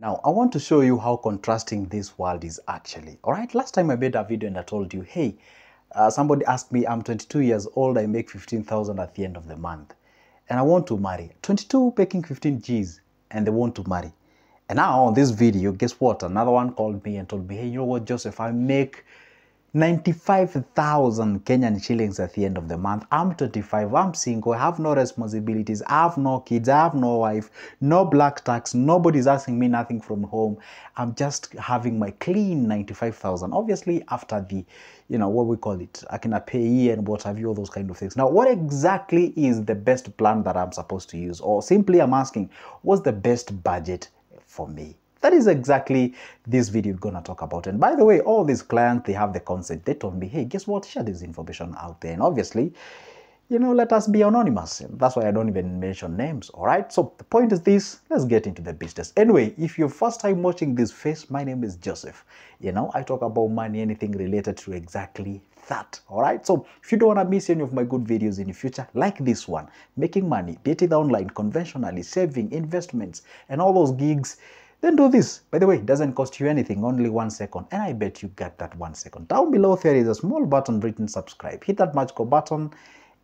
Now, I want to show you how contrasting this world is actually. All right, last time I made a video and I told you, hey, somebody asked me, I'm 22 years old, I make 15,000 at the end of the month, and I want to marry. 22 making 15 G's, and they want to marry. And now on this video, guess what? Another one called me and told me, hey, you know what, Joseph, I make 95,000 Kenyan shillings at the end of the month. I'm 25, I'm single, I have no responsibilities, I have no kids, I have no wife, no black tax, nobody's asking me nothing from home. I'm just having my clean 95,000. Obviously, after the, what we call it, I can pay and what have you, all those kind of things. Now, what exactly is the best plan that I'm supposed to use? Or simply I'm asking, what's the best budget for me? That is exactly this video gonna talk about. And by the way, all these clients, they have the consent. They told me, hey, guess what? Share this information out there. And obviously, let us be anonymous. That's why I don't even mention names, all right? So the point is this, let's get into the business. Anyway, if you're first time watching this face, my name is Joseph. I talk about money, anything related to exactly that, all right? So if you don't want to miss any of my good videos in the future, like this one, making money, be it online, conventionally, saving, investments, and all those gigs, then do this. By the way, it doesn't cost you anything, only 1 second. And I bet you got that 1 second. Down below there is a small button written subscribe. Hit that magical button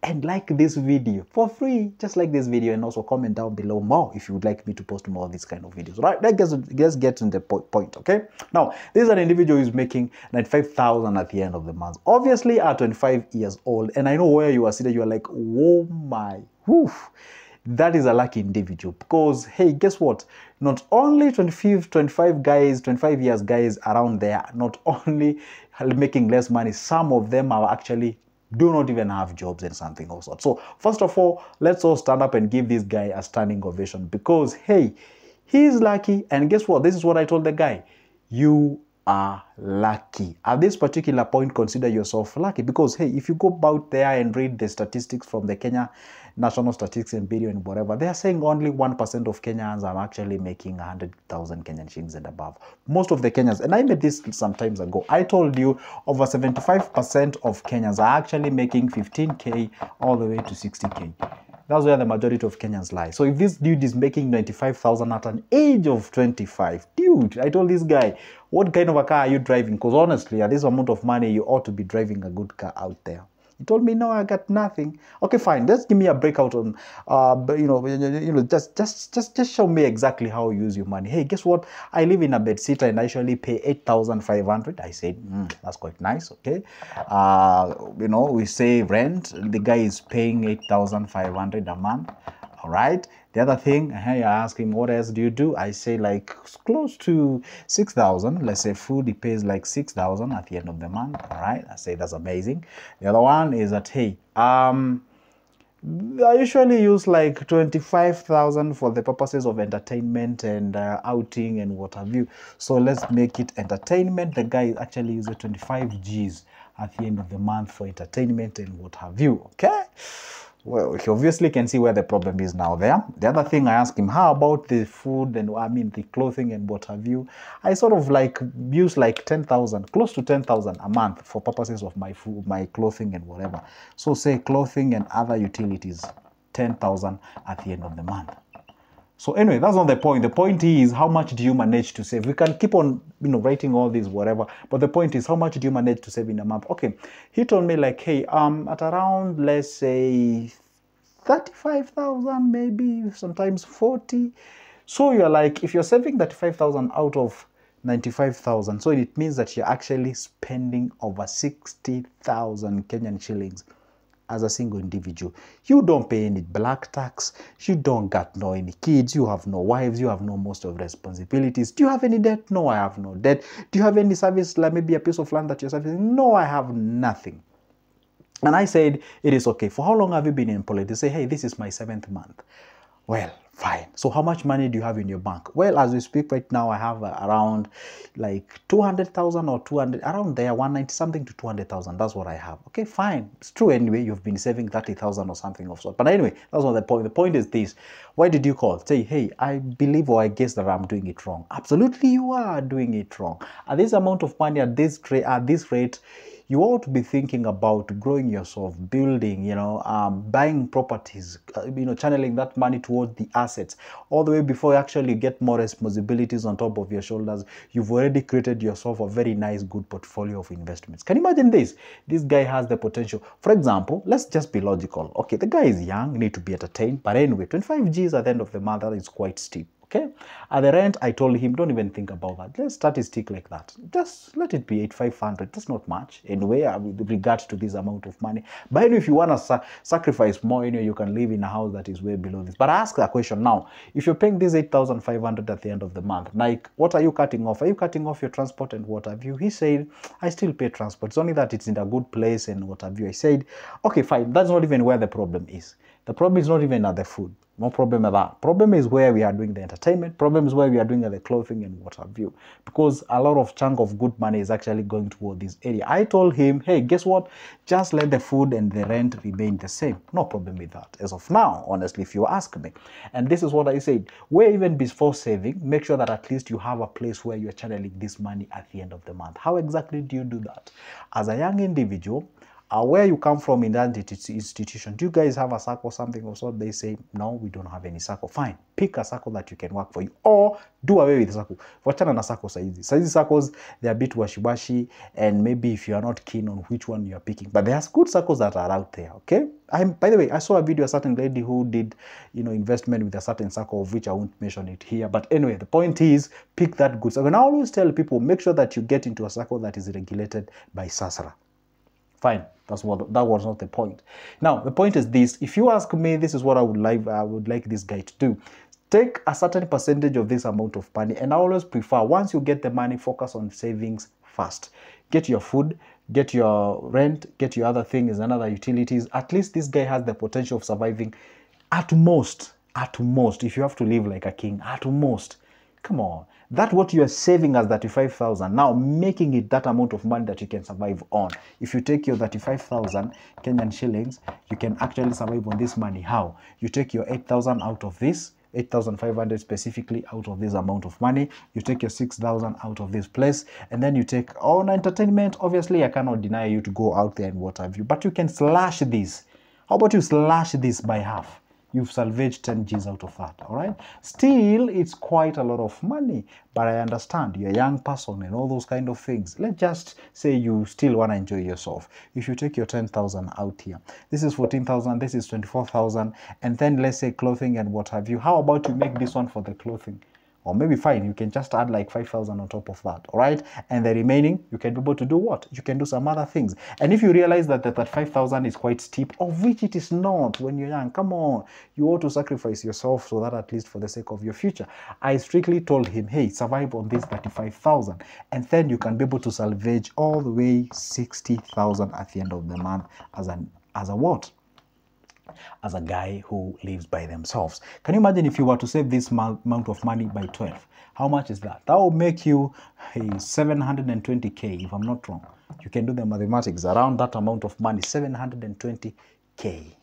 and like this video for free. Just like this video, and also comment down below more if you would like me to post more of these kind of videos. Right, let's get to the point, okay? Now, this is an individual who's making 95,000 at the end of the month. Obviously, at 25 years old, and I know where you are sitting, you are like, oh my, woof. That is a lucky individual because, hey, guess what? Not only 25 years guys around there, not only making less money, some of them are actually do not even have jobs and something of sort. So first of all, let's all stand up and give this guy a standing ovation because, hey, he's lucky. And guess what? This is what I told the guy. You are lucky. At this particular point, consider yourself lucky because, hey, if you go out there and read the statistics from the Kenya National Statistics and Bureau and whatever, they are saying only 1% of Kenyans are actually making 100,000 Kenyan shillings and above. Most of the Kenyans, and I made this some times ago, I told you over 75% of Kenyans are actually making 15K all the way to 60K. That's where the majority of Kenyans lie. So if this dude is making 95,000 at an age of 25, dude, I told this guy, what kind of a car are you driving? Because honestly, at this amount of money, you ought to be driving a good car out there. He told me, no, I got nothing. Okay, fine. Just give me a breakout on, just show me exactly how you use your money. Hey, guess what? I live in a bedsitter and I usually pay 8,500. I said, that's quite nice. Okay. We say rent. The guy is paying 8,500 a month. All right. The other thing, hey, I ask him, what else do you do? I say like close to 6,000. Let's say food, he pays like 6,000 at the end of the month. All right. I say that's amazing. The other one is that, hey, I usually use like 25,000 for the purposes of entertainment and outing and what have you. So let's make it entertainment. The guy actually uses 25 G's at the end of the month for entertainment and what have you. Okay. Well, he obviously can see where the problem is now there. The other thing I asked him, how about the food and the clothing and what have you? I sort of like use like 10,000, close to 10,000 a month for purposes of my food, my clothing and whatever. So say clothing and other utilities, 10,000 at the end of the month. So anyway, that's not the point. The point is, how much do you manage to save? We can keep on, writing all this, whatever. But the point is, how much do you manage to save in a month? Okay, he told me like, hey, at around, let's say, 35,000, maybe sometimes 40. So you're like, if you're saving 35,000 out of 95,000, so it means that you're actually spending over 60,000 Kenyan shillings as a single individual. You don't pay any black tax, you don't got no any kids, you have no wives, you have no most of responsibilities. Do you have any debt? No, I have no debt. Do you have any service, like maybe a piece of land that you're servicing? No, I have nothing. And I said, it is okay. For how long have you been employed? They say, hey, this is my 7th month. Well, fine. So how much money do you have in your bank? Well, as we speak right now, I have around like 200,000 or 200, around there, 190 something to 200,000. That's what I have. Okay, fine. It's true anyway. You've been saving 30,000 or something of sort. But anyway, that's not the point. The point is this. Why did you call? Say, hey, I believe or I guess that I'm doing it wrong. Absolutely, you are doing it wrong. At this amount of money, at this rate, you ought to be thinking about growing yourself, building, buying properties, channeling that money towards the assets, all the way before you actually get more responsibilities on top of your shoulders. You've already created yourself a very nice, good portfolio of investments. Can you imagine this? This guy has the potential. For example, let's just be logical. Okay, the guy is young, need to be entertained, but anyway, 25 G's at the end of the month, that is quite steep. Okay, at the rent, I told him, don't even think about that. Let's statistic like that. Just let it be 8,500. That's not much anyway, with regard to this amount of money. But anyway, if you want to sacrifice more, you can live in a house that is way below this. But I ask that question now. If you're paying this 8,500 at the end of the month, like, what are you cutting off? Are you cutting off your transport and what have you? He said, I still pay transport. It's only that it's in a good place and what have you. I said, okay, fine. That's not even where the problem is. The problem is not even at the food. No problem at that. Problem is where we are doing the entertainment. Problem is where we are doing the clothing and what have you. Because a lot of chunk of good money is actually going toward this area. I told him, hey, guess what? Just let the food and the rent remain the same. No problem with that. As of now, honestly, if you ask me. And this is what I said. Where even before saving, make sure that at least you have a place where you're channeling this money at the end of the month. How exactly do you do that? As a young individual, where you come from in that institution, do you guys have a circle, something of sort? They say, no, we don't have any circle. Fine, pick a circle that you can work for you, or do away with the circle. Wachana na circle saizi. Saizi circles, they're a bit washibashi, and maybe if you are not keen on which one you are picking, but there's good circles that are out there, okay? By the way, I saw a video, a certain lady who did, investment with a certain circle, of which I won't mention it here. But anyway, the point is, pick that good circle. And I always tell people, make sure that you get into a circle that is regulated by SASRA. Fine, that was not the point. Now, the point is this. If you ask me, this is what I would like this guy to do. Take a certain percentage of this amount of money, and I always prefer, once you get the money, focus on savings first. Get your food, get your rent, get your other things and other utilities. At least this guy has the potential of surviving at most, if you have to live like a king, at most. Come on. That's what you are saving as 35,000. Now making it that amount of money that you can survive on. If you take your 35,000 Kenyan shillings, you can actually survive on this money. How? You take your 8,000 out of this, 8,500 specifically out of this amount of money. You take your 6,000 out of this place, and then you take on entertainment. Obviously, I cannot deny you to go out there and what have you, but you can slash this. How about you slash this by half? You've salvaged 10 G's out of that, all right? Still, it's quite a lot of money, but I understand you're a young person and all those kind of things. Let's just say you still want to enjoy yourself. If you take your 10,000 out here, this is 14,000, this is 24,000, and then let's say clothing and what have you. How about you make this one for the clothing? Or maybe fine, you can just add like 5,000 on top of that, all right? And the remaining, you can be able to do what? You can do some other things. And if you realize that 5,000 is quite steep, of which it is not when you're young, come on, you ought to sacrifice yourself so that at least for the sake of your future. I strictly told him, hey, survive on this 35,000, and then you can be able to salvage all the way 60,000 at the end of the month as a what? As a guy who lives by themselves. Can you imagine if you were to save this amount of money by 12? How much is that? That will make you 720K, if I'm not wrong. You can do the mathematics around that amount of money, 720K.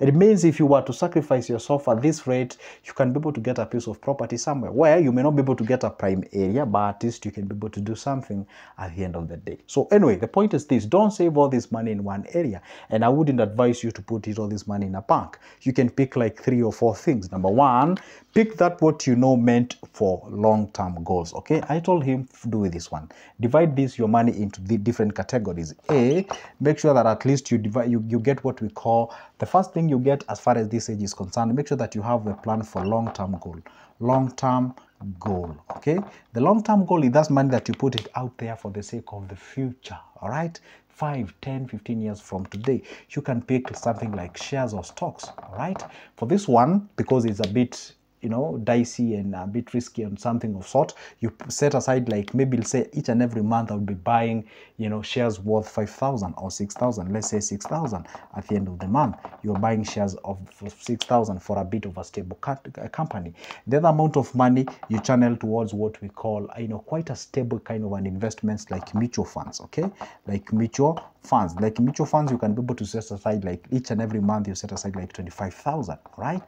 It means if you were to sacrifice yourself at this rate, you can be able to get a piece of property somewhere where you may not be able to get a prime area, but at least you can be able to do something at the end of the day. So anyway, the point is this: don't save all this money in one area. And I wouldn't advise you to put all this money in a bank. You can pick like 3 or 4 things. Number one, pick that what you know meant for long-term goals. Okay, I told him do this one. Divide your money into the different categories. A, make sure that at least you get what we call the first thing you get as far as this age is concerned. Make sure that you have a plan for long-term goal. Long-term goal. Okay, the long-term goal is that money that you put it out there for the sake of the future. All right, 5, 10, 15 years from today, you can pick something like shares or stocks. All right, for this one, because it's a bit dicey and a bit risky and something of sort, you set aside like maybe say each and every month I'll be buying shares worth 5,000 or 6,000. Let's say 6,000 at the end of the month. You're buying shares of 6,000 for a bit of a stable company. The other amount of money you channel towards what we call quite a stable kind of an investments like mutual funds. Okay, like mutual funds. Like mutual funds, you can be able to set aside like each and every month you set aside like 25,000, right?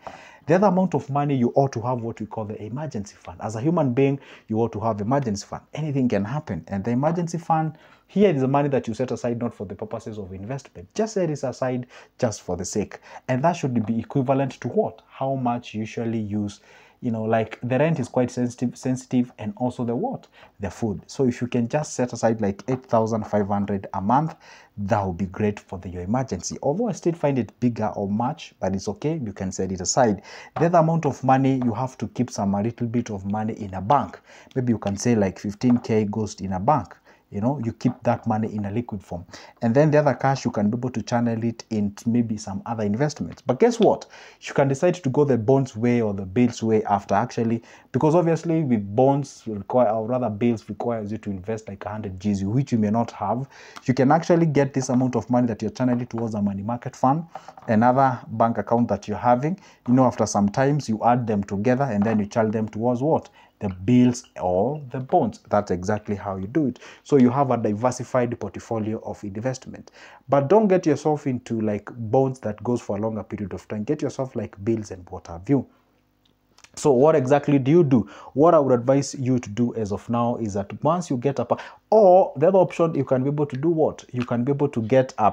The other amount of money, you ought to have what we call the emergency fund. As a human being, you ought to have emergency fund. Anything can happen. And the emergency fund, here is the money that you set aside not for the purposes of investment. Just set it aside just for the sake. And that should be equivalent to what? How much you usually use. You know, like the rent is quite sensitive, and also the what? The food. So if you can just set aside like 8,500 a month, that would be great for your emergency. Although I still find it bigger or much, but it's okay. You can set it aside. The other amount of money, you have to keep a little bit of money in a bank. Maybe you can say like 15K goes in a bank. You know, you keep that money in a liquid form. And then the other cash, you can be able to channel it into maybe some other investments. But guess what? You can decide to go the bonds way or the bills way after, actually, because obviously with bonds require, or rather bills requires you to invest like 100 Gs, which you may not have. You can actually get this amount of money that you're channeling towards a money market fund, another bank account that you're having. You know, after some times you add them together and then you channel them towards what? The bills or the bonds. That's exactly how you do it. So you have a diversified portfolio of investment. But don't get yourself into like bonds that goes for a longer period of time. Get yourself like bills and what have you. So what exactly do you do? What I would advise you to do as of now is that once you get up, or the other option, you can be able to do what? You can be able to get a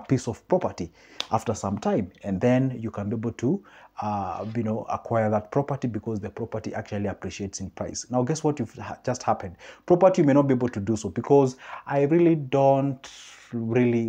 piece of property after some time, and then you can be able to acquire that property, because the property actually appreciates in price. Now guess what just happened? Property may not be able to do so, because I really don't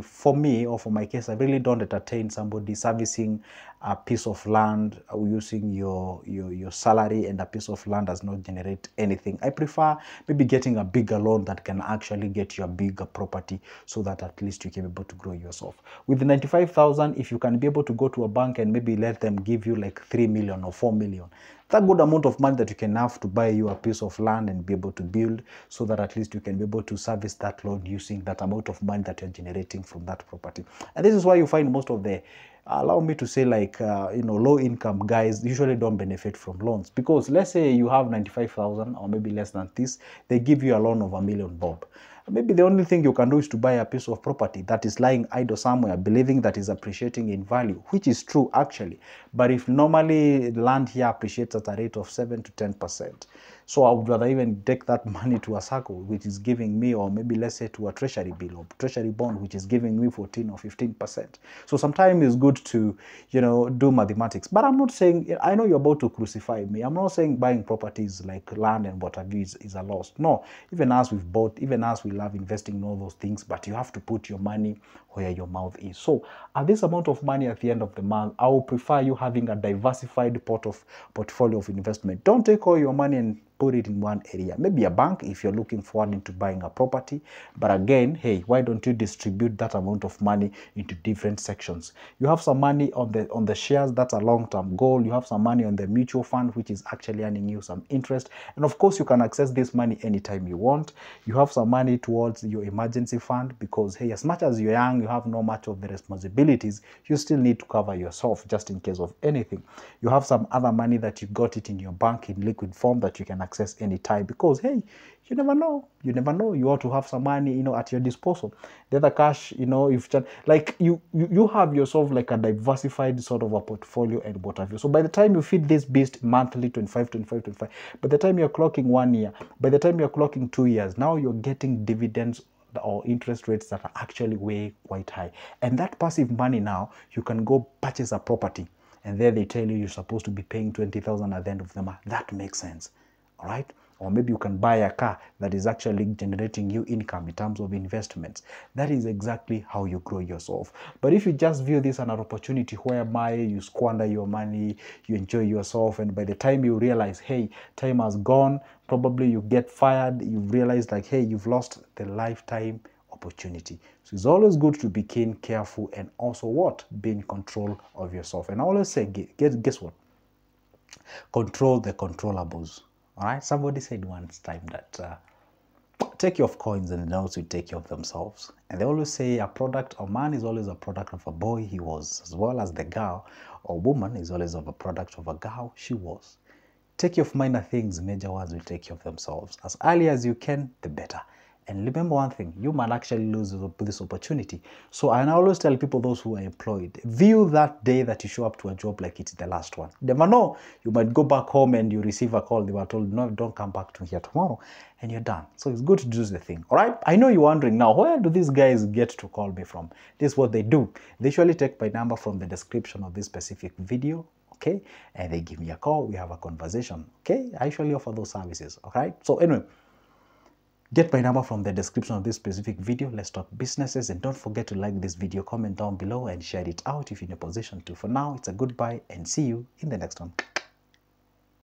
for me, or for my case, I really don't entertain somebody servicing a piece of land using your salary, and a piece of land does not generate anything. I prefer maybe getting a bigger loan that can actually get you a bigger property, so that at least you can be able to grow yourself. With the 95,000, if you can be able to go to a bank and maybe let them give you like 3 million or 4 million, that good amount of money that you can have to buy you a piece of land and be able to build, so that at least you can be able to service that loan using that amount of money that you're generating from that property. And this is why you find most of the, allow me to say, like low income guys usually don't benefit from loans, because let's say you have 95,000 or maybe less than this, they give you a loan of $1 million bob. Maybe the only thing you can do is to buy a piece of property that is lying idle somewhere, believing that is appreciating in value, which is true actually. But if normally land here appreciates at a rate of 7 to 10%, so I would rather even take that money to a circle, which is giving me, or maybe let's say to a treasury bill or treasury bond, which is giving me 14 or 15%. So sometimes it's good to, do mathematics. But I'm not saying, I know you're about to crucify me. I'm not saying buying properties like land and what have you is a loss. No, even as we've bought, even as we love investing in all those things, but you have to put your money where your mouth is. So at this amount of money at the end of the month, I will prefer you having a diversified portfolio of investment. Don't take all your money and put it in one area. Maybe a bank if you're looking forward into buying a property. But again, hey, why don't you distribute that amount of money into different sections? You have some money on the shares, that's a long-term goal. You have some money on the mutual fund, which is actually earning you some interest. And of course, you can access this money anytime you want. You have some money towards your emergency fund, because hey, as much as you're young, you have no much of the responsibilities, you still need to cover yourself just in case of anything. You have some other money that you got it in your bank in liquid form that you can access anytime, because hey, you never know. You ought to have some money, at your disposal. The other cash, you have yourself like a diversified sort of a portfolio and what have you. So by the time you feed this beast monthly, 25, by the time you're clocking 1 year, by the time you're clocking 2 years, now you're getting dividends or interest rates that are actually way quite high. And that passive money, now you can go purchase a property, and there they tell you you're supposed to be paying 20,000 at the end of the month. That makes sense. All right. Or maybe you can buy a car that is actually generating you income in terms of investments. That is exactly how you grow yourself. But if you just view this as an opportunity whereby you squander your money, you enjoy yourself, and by the time you realize, hey, time has gone, probably you get fired, you realize like, hey, you've lost the lifetime opportunity. So it's always good to be keen, careful, and also what? Be in control of yourself. And I always say, guess what? Control the controllables. All right. Somebody said once time that take care of coins and the notes will take care of themselves. And they always say a man is always a product of a boy he was, as well as the girl or woman is always of a product of a girl she was. Take care of minor things, major ones will take care of themselves. As early as you can, the better. And remember one thing, you might actually lose this opportunity. So I always tell people, those who are employed, view that day that you show up to a job like it's the last one. You never know, you might go back home and you receive a call, they were told, no, don't come back to here tomorrow, and you're done. So it's good to do the thing, all right? I know you're wondering now, where do these guys get to call me from? This is what they do. They usually take my number from the description of this specific video, okay? And they give me a call, we have a conversation, okay? I usually offer those services, all right? So anyway, get my number from the description of this specific video. Let's talk businesses, and don't forget to like this video, comment down below, and share it out if you're in a position to. For now, it's a goodbye, and see you in the next one.